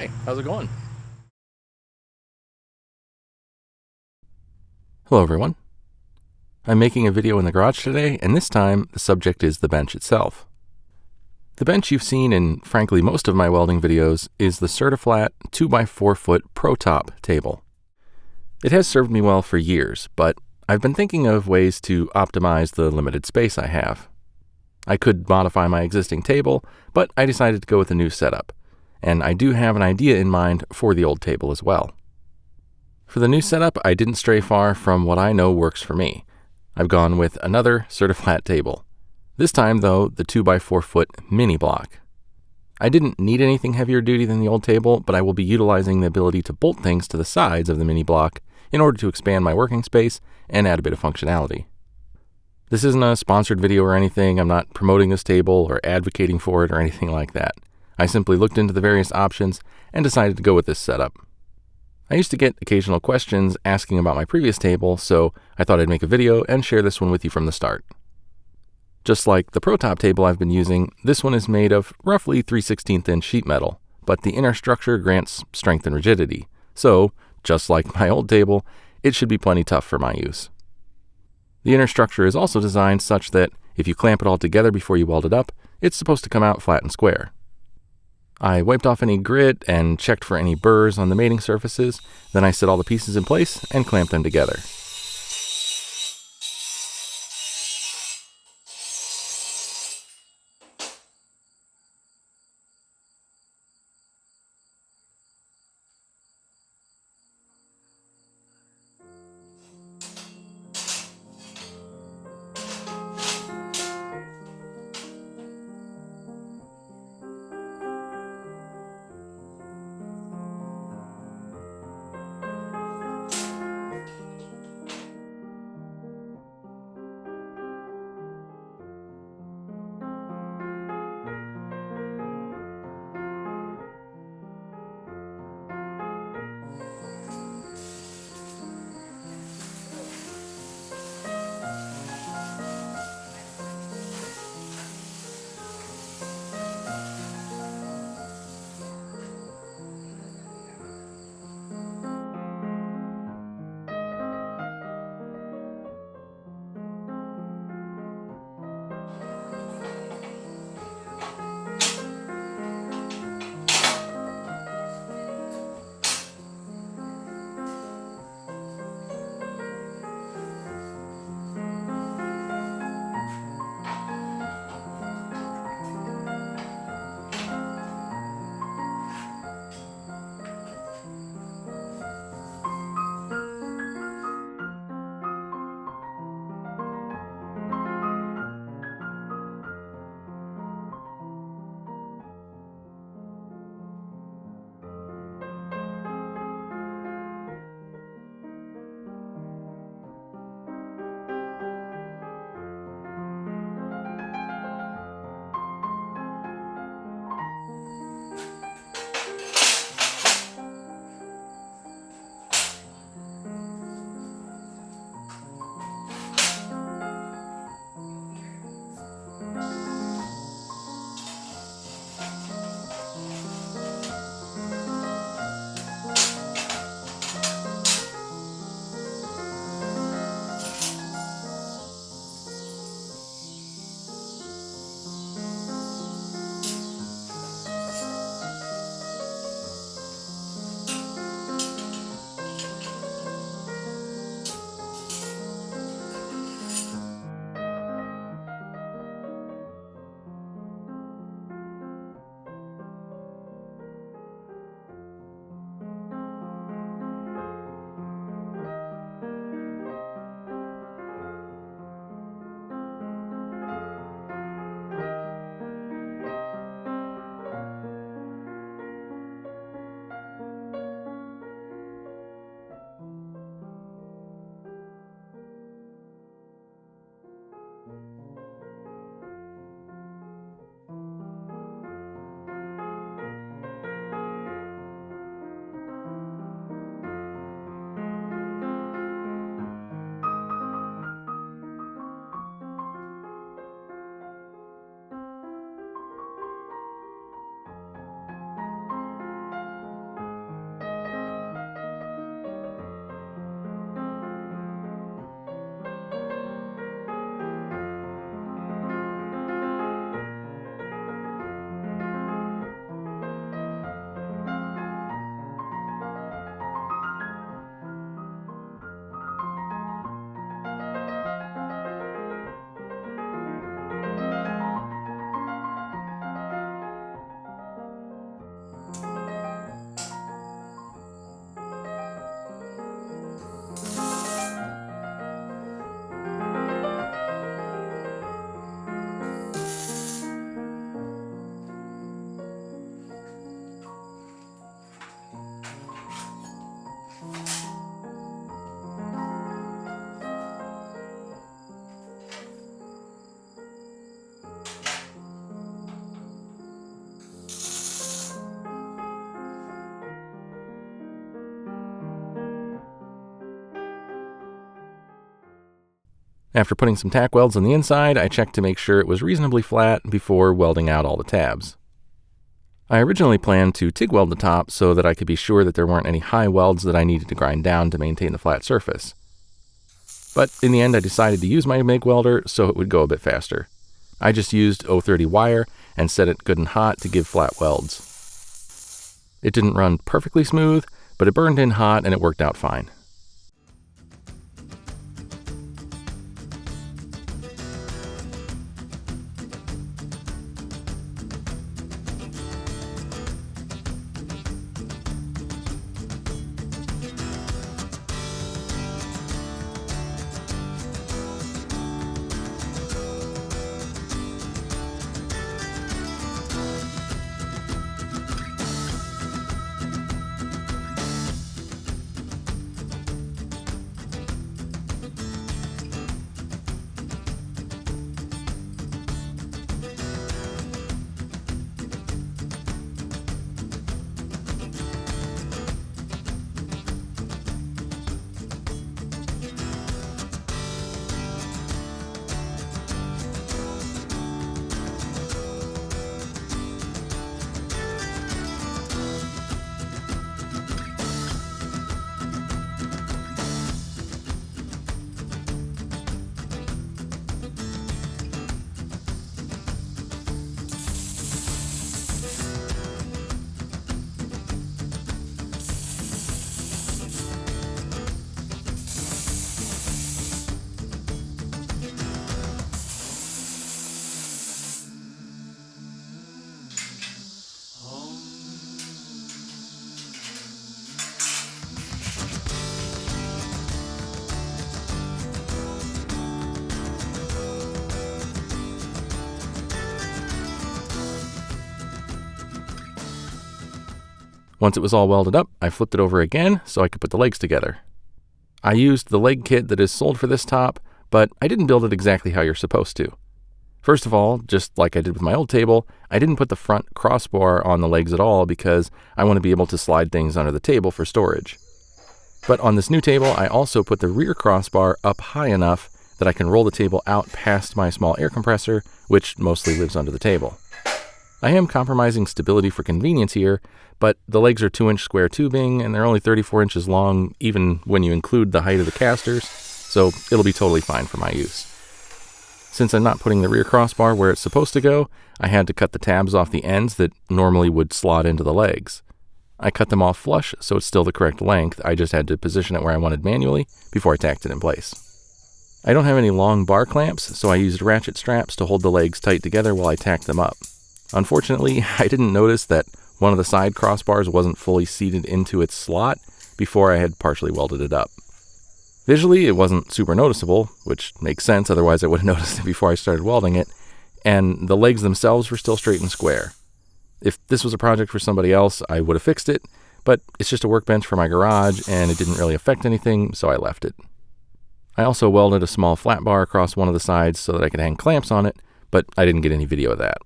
Hi, how's it going? Hello everyone. I'm making a video in the garage today, and this time the subject is the bench itself. The bench you've seen in, frankly, most of my welding videos is the CertiFlat 2x4 foot Pro Top table. It has served me well for years, but I've been thinking of ways to optimize the limited space I have. I could modify my existing table, but I decided to go with a new setup, and I do have an idea in mind for the old table as well. For the new setup, I didn't stray far from what I know works for me. I've gone with another CertiFlat table. This time, though, the 2x4 foot MiniBlock. I didn't need anything heavier duty than the old table, but I will be utilizing the ability to bolt things to the sides of the MiniBlock in order to expand my working space and add a bit of functionality. This isn't a sponsored video or anything. I'm not promoting this table or advocating for it or anything like that. I simply looked into the various options and decided to go with this setup. I used to get occasional questions asking about my previous table, so I thought I'd make a video and share this one with you from the start. Just like the Pro Top table I've been using, this one is made of roughly 3/16 inch sheet metal, but the inner structure grants strength and rigidity. So, just like my old table, it should be plenty tough for my use. The inner structure is also designed such that if you clamp it all together before you weld it up, it's supposed to come out flat and square. I wiped off any grit and checked for any burrs on the mating surfaces, then I set all the pieces in place and clamped them together. After putting some tack welds on the inside, I checked to make sure it was reasonably flat before welding out all the tabs. I originally planned to TIG weld the top so that I could be sure that there weren't any high welds that I needed to grind down to maintain the flat surface. But in the end, I decided to use my MIG welder so it would go a bit faster. I just used 030 wire and set it good and hot to give flat welds. It didn't run perfectly smooth, but it burned in hot and it worked out fine. Once it was all welded up, I flipped it over again so I could put the legs together. I used the leg kit that is sold for this top, but I didn't build it exactly how you're supposed to. First of all, just like I did with my old table, I didn't put the front crossbar on the legs at all because I want to be able to slide things under the table for storage. But on this new table, I also put the rear crossbar up high enough that I can roll the table out past my small air compressor, which mostly lives under the table. I am compromising stability for convenience here, but the legs are 2-inch square tubing and they're only 34 inches long even when you include the height of the casters, so it'll be totally fine for my use. Since I'm not putting the rear crossbar where it's supposed to go, I had to cut the tabs off the ends that normally would slot into the legs. I cut them off flush so it's still the correct length, I just had to position it where I wanted manually before I tacked it in place. I don't have any long bar clamps, so I used ratchet straps to hold the legs tight together while I tacked them up. Unfortunately, I didn't notice that one of the side crossbars wasn't fully seated into its slot before I had partially welded it up. Visually, it wasn't super noticeable, which makes sense, otherwise I would have noticed it before I started welding it, and the legs themselves were still straight and square. If this was a project for somebody else, I would have fixed it, but it's just a workbench for my garage, and it didn't really affect anything, so I left it. I also welded a small flat bar across one of the sides so that I could hang clamps on it, but I didn't get any video of that.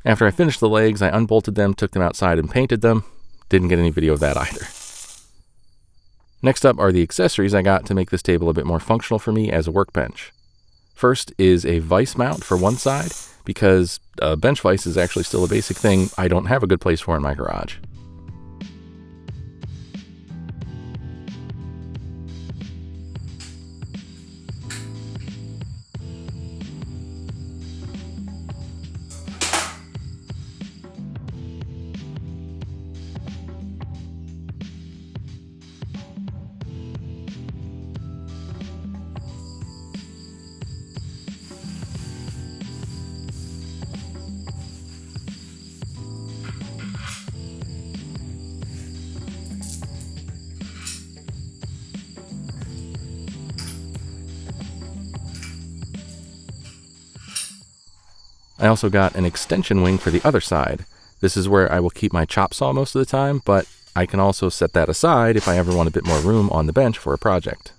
After I finished the legs, I unbolted them, took them outside, and painted them. Didn't get any video of that either. Next up are the accessories I got to make this table a bit more functional for me as a workbench. First is a vise mount for one side, because a bench vise is actually still a basic thing I don't have a good place for in my garage. I also got an extension wing for the other side. This is where I will keep my chop saw most of the time, but I can also set that aside if I ever want a bit more room on the bench for a project.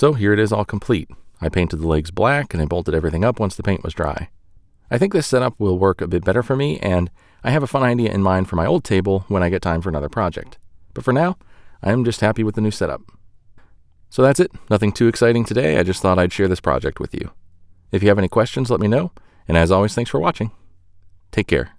So here it is all complete. I painted the legs black and I bolted everything up once the paint was dry. I think this setup will work a bit better for me, and I have a fun idea in mind for my old table when I get time for another project. But for now, I am just happy with the new setup. So that's it. Nothing too exciting today. I just thought I'd share this project with you. If you have any questions, let me know. And as always, thanks for watching. Take care.